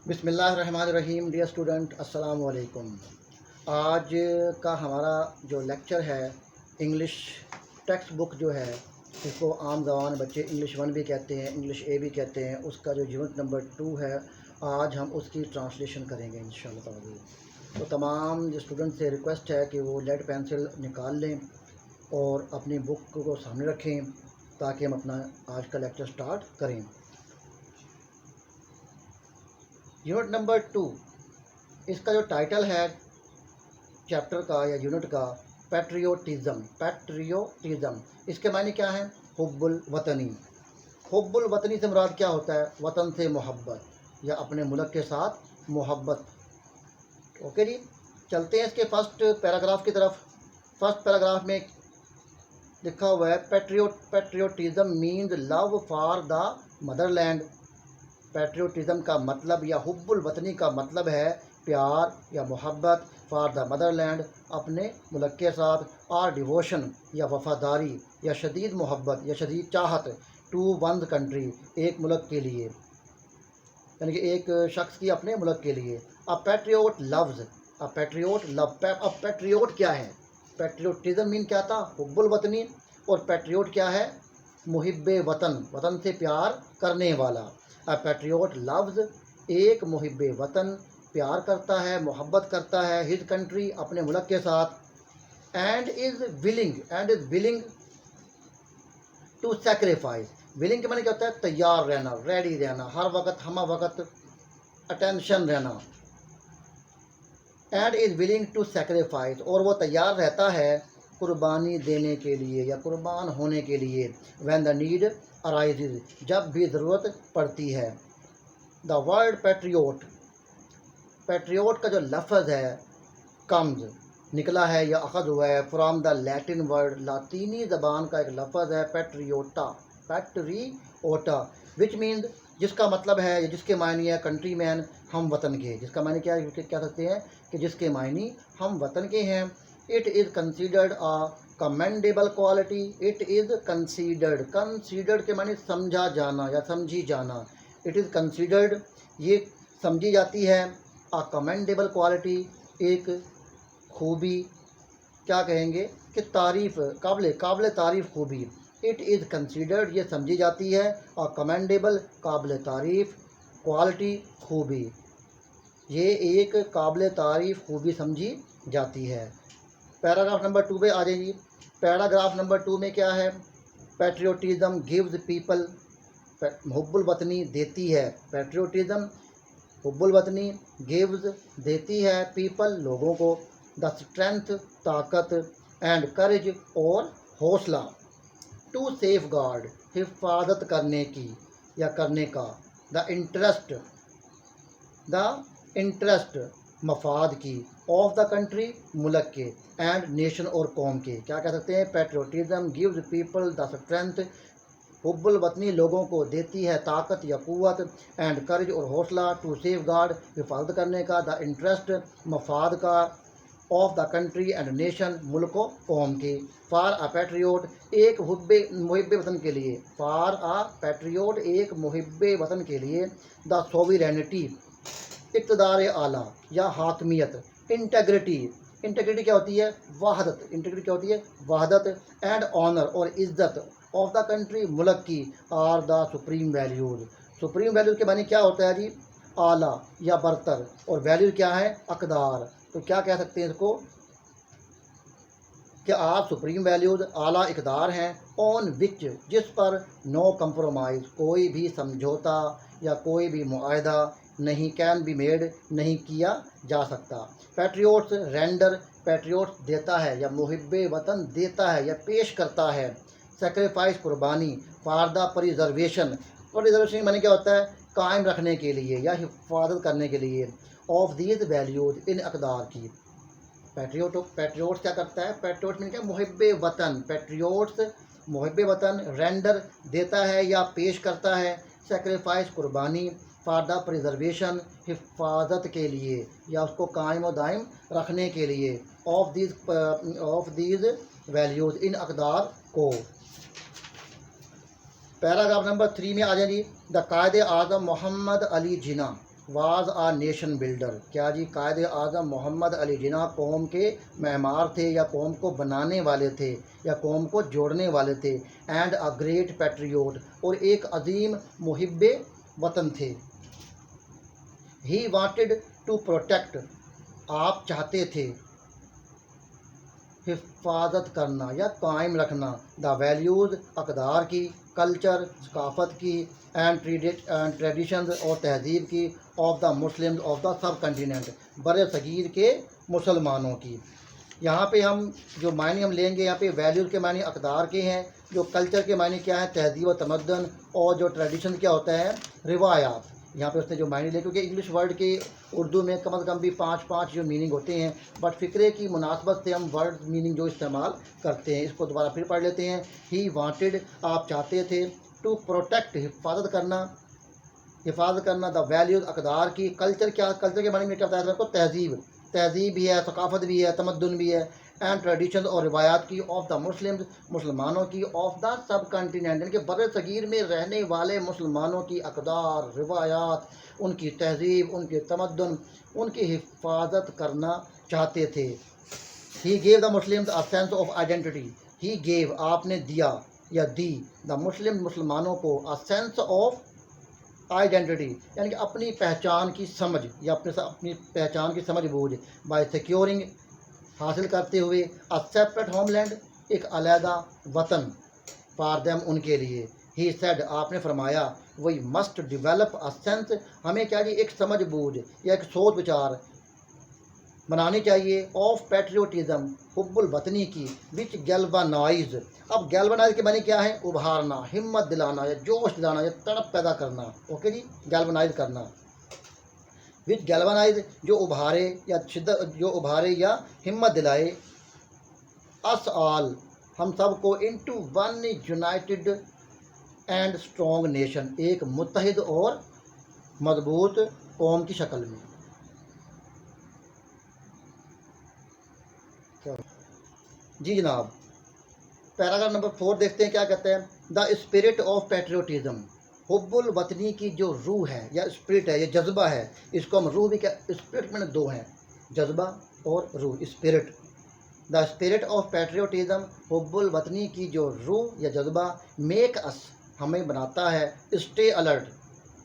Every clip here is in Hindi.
बिस्मिल्लाहिर्रहमानिर्रहीम। डियर स्टूडेंट, अस्सलाम वालेकुम। आज का हमारा जो लेक्चर है इंग्लिश टेक्स्ट बुक जो है, इसको आम ज़बान बच्चे इंग्लिश 1 भी कहते हैं, इंग्लिश ए भी कहते हैं, उसका जो यूनिट नंबर 2 है, आज हम उसकी ट्रांसलेशन करेंगे इंशाल्लाह ताला। तो तमाम जो स्टूडेंट से रिक्वेस्ट है कि वो लेड पेंसिल निकाल लें और अपनी बुक को सामने रखें ताकि हम अपना आज का लेक्चर स्टार्ट करें। यूनिट नंबर 2, इसका जो टाइटल है चैप्टर का या यूनिट का, पैट्रियोटिज़म। पैट्रियोटिज़म इसके मायने क्या है? हुब्बुल वतनी। हुब्बुल वतनी से मुराद क्या होता है? वतन से मोहब्बत या अपने मुल्क के साथ मोहब्बत। ओके जी, चलते हैं इसके फर्स्ट पैराग्राफ की तरफ। फर्स्ट पैराग्राफ में लिखा हुआ है patriotism means love for the motherland. Patriotism का मतलब या हुब्बुल वतनी का मतलब है प्यार या मोहब्बत फॉर द मदरलैंड, अपने मुल्क के साथ, और डिवोशन या वफ़ादारी या शदीद मोहब्बत या शदीद चाहत टू वन कंट्री, एक मुल्क के लिए, यानी कि एक शख्स की अपने मुल्क के लिए। अ पैट्रियोट लव्स, अ पैट्रियोट लव। अब पैट्रियोट क्या है? पैट्रियोटिज़म मीन क्या था? हुब्बुल वतनी। और पैट्रियोट क्या है? मुहिब्बे वतन, वतन से प्यार करने वाला। अ पैट्रियोट लव्स, एक मुहिब्बे वतन, प्यार करता है, मोहब्बत करता है, हिज कंट्री, अपने मुल्क के साथ, and is willing to sacrifice. Willing के माने क्या होता है? तैयार रहना, रेडी रहना, हर वक्त हम वक्त अटेंशन रहना। And is willing to sacrifice, और वो तैयार रहता है कुर्बानी देने के लिए या कुर्बान होने के लिए। व्हेन द नीड अराइजेज, जब भी ज़रूरत पड़ती है। द वर्ड पैट्रियोट, पैट्रियोट का जो लफ्ज़ है कम्स, निकला है या अखज़ हुआ है फ्राम द लैटिन वर्ड, लातीनी ज़बान का एक लफ्ज़ है पैट्रियोटा, पैट्रियोटा, विच मीन्स, जिसका मतलब है या जिसके मायने है कंट्री मैन, हम वतन के। जिसका मायने क्या है, कह सकते हैं कि जिसके मायने हम वतन के हैं। It is considered a commendable quality. It is considered, considered के माने समझा जाना या समझी जाना। इट इज़ कंसीडर्ड, ये समझी जाती है, अ कमेंडेबल क्वालिटी, एक खूबी, क्या कहेंगे कि तारीफ़, काबिल तारीफ़ खूबी। इट इज़ कंसीडर्ड, ये समझी जाती है, और कमेंडेबल, काबिल तारीफ़, क्वालिटी, खूबी, ये एक काबिल तारीफ़ खूबी समझी जाती है। पैराग्राफ नंबर 2 पे आ जाइए। पैराग्राफ नंबर 2 में क्या है? पैट्रियोटिज़म गिव्स पीपल, हुब्बुल वतनी देती है, पैट्रियोटिज़म हुब्बुल वतनी गिव्स देती है, पीपल लोगों को, द स्ट्रेंथ ताकत, एंड करेज और हौसला, टू सेफ गार्ड हिफाजत करने की या करने का, द इंटरेस्ट मफाद की, ऑफ द कंट्री मुल्क के, एंड नेशन और कौम के। क्या कह सकते हैं? पैट्रियोटिज़म गिव्स पीपल द स्ट्रेंथ, हुब्बुल वतनी लोगों को देती है ताकत या क़ुव्वत, एंड करेज और हौसला, टू सेफ गार्ड हिफाजत करने का, द इंटरेस्ट मफाद का, of the country and nation मुल्क कौम के, फॉर अ पैट्रियोट एक मुहिब्बे वतन के लिए, फॉर अ पैट्रियोट एक मुहिब्बे वतन के लिए, द सोविरेनिटी इक़्तिदार आला या हाकमियत, इंटेग्रिटी, इंटेग्रिटी क्या होती है? वहदत, इंटेग्रिटी क्या होती है? वहदत, एंड ऑनर और इज़्ज़त, ऑफ द कंट्री मुल्क की, are the supreme values. Supreme values के माने क्या होता है जी? आला या बरतर, और वैल्यू क्या है? अक़दार। तो क्या कह सकते हैं इसको कि आप सुप्रीम वैल्यूज़, आला इक़दार हैं, ऑन विच, जिस पर, नो कंप्रोमाइज़, कोई भी समझौता या कोई भी मुआहदा नहीं, कैन बी मेड, नहीं किया जा सकता। पैट्रियोट्स रेंडर, पैट्रियोट्स देता है या मुहिब्बे वतन देता है या पेश करता है, सेक्रीफाइस कुर्बानी, फॉर द प्रिजर्वेशन, प्रिजर्वेशन माने क्या होता है? कायम रखने के लिए या हिफाजत करने के लिए, ऑफ दीज वैल्यूज़, इन अक़दार की। पैट्रियोट्स क्या करता है? पैट्रियोट्स मीन क्या? मुहिब्बे वतन, पैट्रियोट्स मुहिब्बे वतन, रेंडर देता है या पेश करता है, सेक्रीफाइस कुर्बानी, फॉर द प्रिजर्वेशन हिफाजत के लिए या उसको कायम और दायम रखने के लिए, ऑफ दीज वैल्यूज़, इन अक़दार को। पैराग्राफ नंबर 3 में आ जाए जी। द कायदे आज़म मोहम्मद अली जिना वाज आ नेशन बिल्डर, क्या जी कायद आज़म मोहम्मद अली जिन्ना कौम के मेमार थे या कौम को बनाने वाले थे या कौम को जोड़ने वाले थे। एंड अ ग्रेट पैट्रियोट, और एक अजीम मुहिब्बे वतन थे। ही वांटेड टू प्रोटेक्ट, आप चाहते थे हिफाजत करना या कायम रखना, द वैल्यूज़ अकदार की, कल्चर सकाफ़त की, एंड ट्रेडिशंस और तहजीब की, of the Muslims of the sub continent, बर सगीर के मुसलमानों की। यहाँ पे हम जो मायने हम लेंगे, यहाँ पे वैल्यूज़ के मायने अकदार के हैं, जो कल्चर के मायने क्या है, तहजीब व तमद्दन, और जो ट्रेडिशन क्या होता है, रिवायात। यहाँ पे उसने जो मायने लिए, क्योंकि इंग्लिश वर्ड के उर्दू में कम से कम भी 5 जो मीनिंग होते हैं, बट फ़िक्रे की मुनासबत से हम वर्ड मीनिंग जो इस्तेमाल करते हैं। इसको दोबारा फिर पढ़ लेते हैं। ही वांटेड, आप चाहते थे, टू प्रोटेक्ट, हिफाजत करना, द वैल्यूज़ अकदार की, कल्चर क्या, कल्चर के बारे में क्या बताया था आपको, तहजीब भी है, सकाफ़त भी है, तमद्दुन भी है, एंड ट्रेडिशन और रिवायात की, ऑफ द मुस्लिम्स मुसलमानों की, ऑफ द सब कंटिनेंट यानी कि बर सगीर में रहने वाले मुसलमानों की अकदार, रिवायात, उनकी तहजीब, उनके तमद्दुन, उनकी हिफाजत करना चाहते थे। He gave the Muslims a sense of identity, he gave, आपने दिया या दी, द मुस्लिम मुसलमानों को, अ सेंस ऑफ आइडेंटिटी यानी कि अपनी पहचान की समझ या अपनी पहचान की समझ बूझ, बाय सिक्योरिंग, हासिल करते हुए, अ सेपरेट होमलैंड, एक अलहदा वतन, फॉर देम, उनके लिए। ही सेड, आपने फरमाया, we must develop a sense, हमें क्या जी एक समझ बूझ या एक सोच विचार बनानी चाहिए, ऑफ पैट्रियोटिज्म, हुब्बुल वतनी की, विच गैल्वानाइज। अब गैल्वानाइज के माने क्या है, उभारना, हिम्मत दिलाना या जोश दिलाना या तड़प पैदा करना। ओके जी, गैल्वानाइज करना, विच गैल्वानाइज, जो उभारे या शिद्दत, जो उभारे या हिम्मत दिलाए, अस ऑल, हम सब को, into one United and strong nation, एक मुत्तहिद और मजबूत कौम की शक्ल में। जी जनाब, पैराग्राफ नंबर 4 देखते हैं क्या कहते हैं। द स्पिरिट ऑफ पैट्रियोटिज्म, हुब्बुल वतनी की जो रूह है या स्पिरिट है, ये जज्बा है, इसको हम रूह भी क्या, स्पिरिट में दो हैं, जज्बा और रूह, spirit. The spirit of patriotism, हुब्बुल वतनी की जो रूह या जज्बा, मेक अस, हमें बनाता है, स्टे अलर्ट,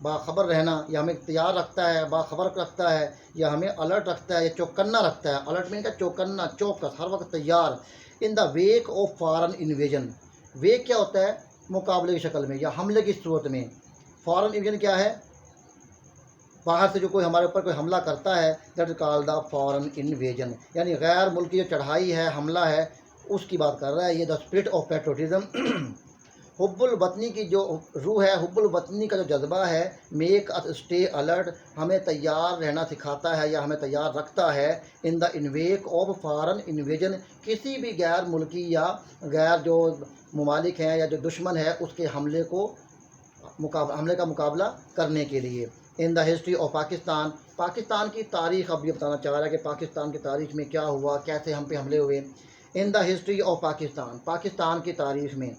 बाखबर रहना, या हमें तैयार रखता है, बाखबर रखता है, या हमें अलर्ट रखता है, या चौकन्ना रखता है। अलर्ट मीन का चौकन्ना, चौकस, हर वक्त तैयार। In the wake of foreign invasion, wake क्या होता है, मुकाबले की शक्ल में या हमले की सूरत में। फॉरेन इन्वेजन क्या है, बाहर से जो कोई हमारे ऊपर कोई हमला करता है, that is called the foreign invasion, यानी गैर मुल्की जो चढ़ाई है, हमला है, उसकी बात कर रहा है ये, द स्पिरिट ऑफ पैट्रियोटिज्म। हुब्बुल वतनी की जो रूह है, हुब्बुल वतनी का जो जज्बा है, मेक अस स्टे अलर्ट, हमें तैयार रहना सिखाता है या हमें तैयार रखता है, in the in wake of foreign invasion, किसी भी गैर मुल्की या गैर जो ममालिक हैं या जो दुश्मन है उसके हमले का मुकाबला करने के लिए। इन the history of Pakistan, Pakistan की तारीख अब ये बताना चाह रहा है कि पाकिस्तान की तारीख में क्या हुआ, कैसे हम पे हमले हुए। इन the history of Pakistan, Pakistan की तारीख में,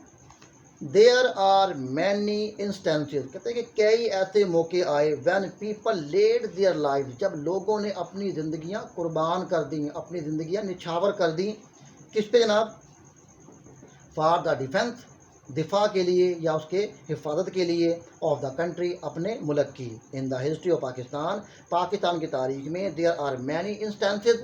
देयर आर मैनी इंस्टेंसेस, कहते हैं कि कई ऐसे मौके आए, when people led their life, जब लोगों ने अपनी ज़िंदगियां कुर्बान कर दी, अपनी ज़िंदगियां निछावर कर दी, किस पे जनाब, फॉर द डिफेंस, दिफा के लिए या उसके हिफाजत के लिए, ऑफ द कंट्री, अपने मुल्क की। In the history of Pakistan, Pakistan की तारीख में, there are many instances,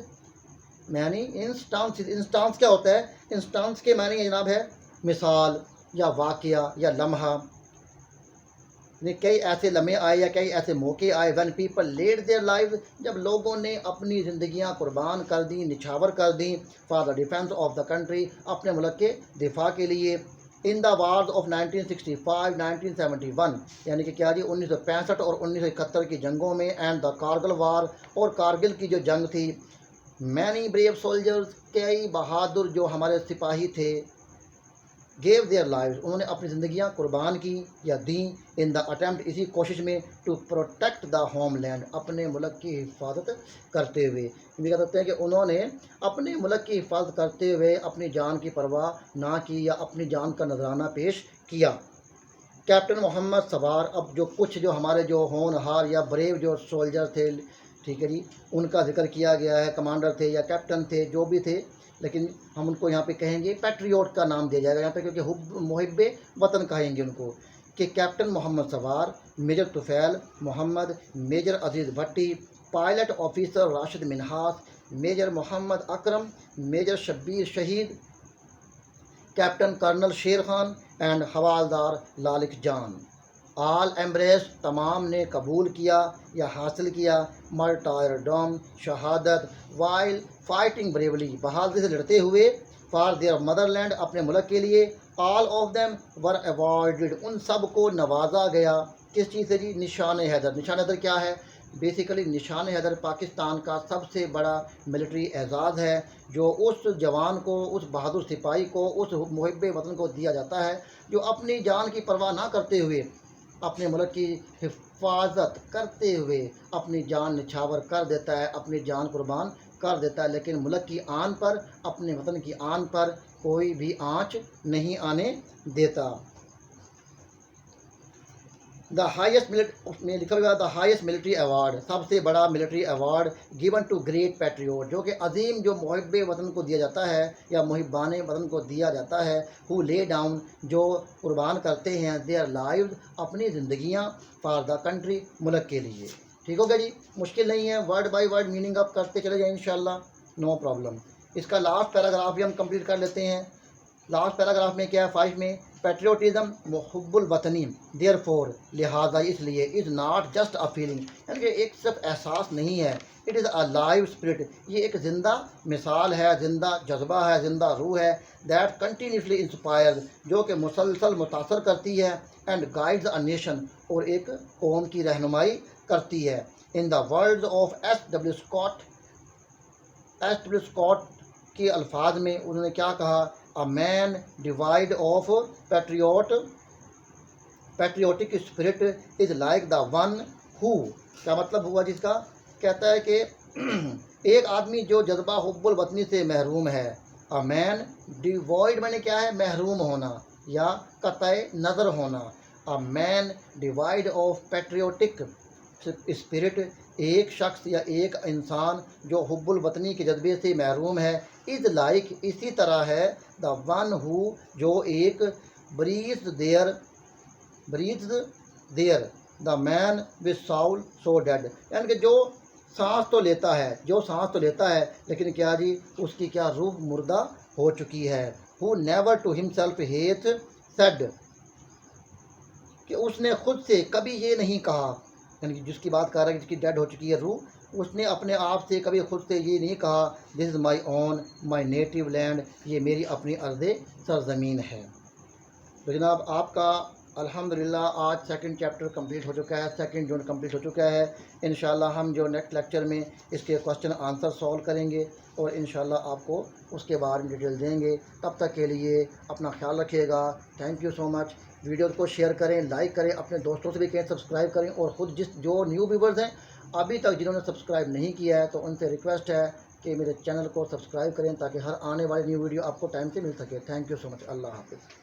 many instances, instance क्या होता है, इंस्टांस के माने जनाब है मिसाल या वाक़या या लम्हा, कई ऐसे लम्हे आए या कई ऐसे मौके आए, when people led their live, जब लोगों ने अपनी ज़िंदगियां कुर्बान कर दी, निछावर कर दी, for the defence of the country, अपने मुल्क के दिफा के लिए। इन द वार्स ऑफ 1965 1971, यानी कि क्या जी 1965 और 1971 की जंगों में, एंड द कारगिल वार, और कारगिल की जो जंग थी, मैनी ब्रेव सोल्जर्स, कई बहादुर जो हमारे सिपाही थे, गेव देयर लाइव्स, उन्होंने अपनी ज़िंदगियां कुर्बान की या दी, इन द अटैम्प्ट, इसी कोशिश में, टू प्रोटेक्ट द होमलैंड, अपने मुल्क की हिफाजत करते हुए। ये कह सकते हैं कि उन्होंने अपने मुल्क की हिफाजत करते हुए अपनी जान की परवाह ना की या अपनी जान का नजराना पेश किया। कैप्टन मोहम्मद सवार, अब जो कुछ जो हमारे जो होनहार या ब्रेव जो सोल्जर थे, ठीक है जी, उनका जिक्र किया गया है, कमांडर थे या कैप्टन थे, जो भी थे, लेकिन हम उनको यहाँ पे कहेंगे पैट्रियोट का नाम दिया जाएगा यहाँ पे, क्योंकि मुहिब्बे वतन कहेंगे उनको, कि captain Mohammad Sarwar, major Tufail Mohammad, major Aziz Bhatti, pilot officer Rashid Minhas, major Mohammad Akram, major Shabbir शहीद, कैप्टन कर्नल शेर खान एंड हवालदार लालिक जान। आल एम्ब्रेस, तमाम ने कबूल किया या हासिल किया मार्टायरडम, शहादत, वाइल फाइटिंग ब्रेवली, बहादुरी से लड़ते हुए, फॉर देयर मदरलैंड, अपने मुल्क के लिए। All of them were awarded, उन सब को नवाजा गया किस चीज़ से जी? निशान हैदर। निशान हैदर क्या है? बेसिकली निशान हैदर पाकिस्तान का सबसे बड़ा मिलिट्री एजाज़ है, जो उस जवान को, उस बहादुर सिपाही को, उस मुहिब्बे वतन को दिया जाता है जो अपनी जान की परवाह ना करते हुए, अपने मुल्क की हिफाजत करते हुए अपनी जान निछावर कर देता है, अपनी जान कुर्बान कर देता है, लेकिन मुल्क की आन पर, अपने वतन की आन पर कोई भी आँच नहीं आने देता। द हाइस्ट में लिखा हुआ द हाइस्ट मिलिट्री अवार्ड, सबसे बड़ा military award given to great patriot, जो कि अजीम जो मुहिब्बे वतन को दिया जाता है या मुहिब्बान वतन को दिया जाता है, हु ले डाउन, जो कुर्बान करते हैं देयर लाइव्स, अपनी ज़िंदगियाँ, फॉर द कंट्री, मुल्क के लिए। ठीक हो गया जी, मुश्किल नहीं है, वर्ड बाय वर्ड मीनिंग आप करते चले जाए इंशाल्लाह, नो प्रॉब्लम। इसका लास्ट पैराग्राफ भी हम कंप्लीट कर लेते हैं। लास्ट पैराग्राफ में क्या है? 5 में, पैट्रियोटिज्म मुहब्बुल वतनी, देयर फोर, लिहाजा इसलिए, is not just a feeling, यानी कि एक सिर्फ एहसास नहीं है, it is a live spirit, ये एक ज़िंदा मिसाल है, ज़िंदा जज्बा है, ज़िंदा रूह है, दैट कंटिन्यूसली इंस्पायर्स, जो कि मुसलसल मुतासर करती है, एंड गाइड्स अ नेशन, और एक कौम की रहनुमाई करती है। In the words of S W. Scott के अल्फाज में उन्होंने क्या कहा? A man devoid of patriotic spirit is like the one who, क्या मतलब हुआ जिसका? कहता है कि एक आदमी जो जज्बा हुब्बुल वतनी से महरूम है। अ मैन डिवॉइड मैंने क्या है? महरूम होना या कतई नज़र होना। अ man devoid of patriotic spirit, एक शख्स या एक इंसान जो हुब्बुल वतनी के जज्बे से महरूम है, इज़ लाइक, इसी तरह है, द वन हु, जो एक, breathe there the man with soul so dead, यानी कि जो सांस तो लेता है, जो सांस तो लेता है, लेकिन क्या जी, उसकी क्या रूह मुर्दा हो चुकी है। Who never to himself hath said, कि उसने खुद से कभी ये नहीं कहा, यानी कि जिसकी बात कर रहा है, जिसकी डेड हो चुकी है रूह, उसने अपने आप से कभी खुद से ये नहीं कहा, this is my own my native land, ये मेरी अपनी अर्ज़े सरज़मीन है। तो जनाब आपका अल्हम्दुलिल्लाह आज सेकंड चैप्टर कंप्लीट हो चुका है, सेकंड यूनिट कंप्लीट हो चुका है। इंशाल्लाह हम जो नेक्स्ट लेक्चर में इसके क्वेश्चन आंसर सॉल्व करेंगे और इंशाल्लाह आपको उसके बारे में डिटेल देंगे। तब तक के लिए अपना ख्याल रखिएगा। Thank you so much. Video को शेयर करें, लाइक करें, अपने दोस्तों से भी कहें सब्सक्राइब करें, और ख़ुद जो न्यू व्यूवर्स हैं अभी तक जिन्होंने सब्सक्राइब नहीं किया है, तो उनसे रिक्वेस्ट है कि मेरे चैनल को सब्सक्राइब करें ताकि हर आने वाली न्यू वीडियो आपको टाइम से मिल सके। Thank you so much. अल्लाह हाफ़िज़।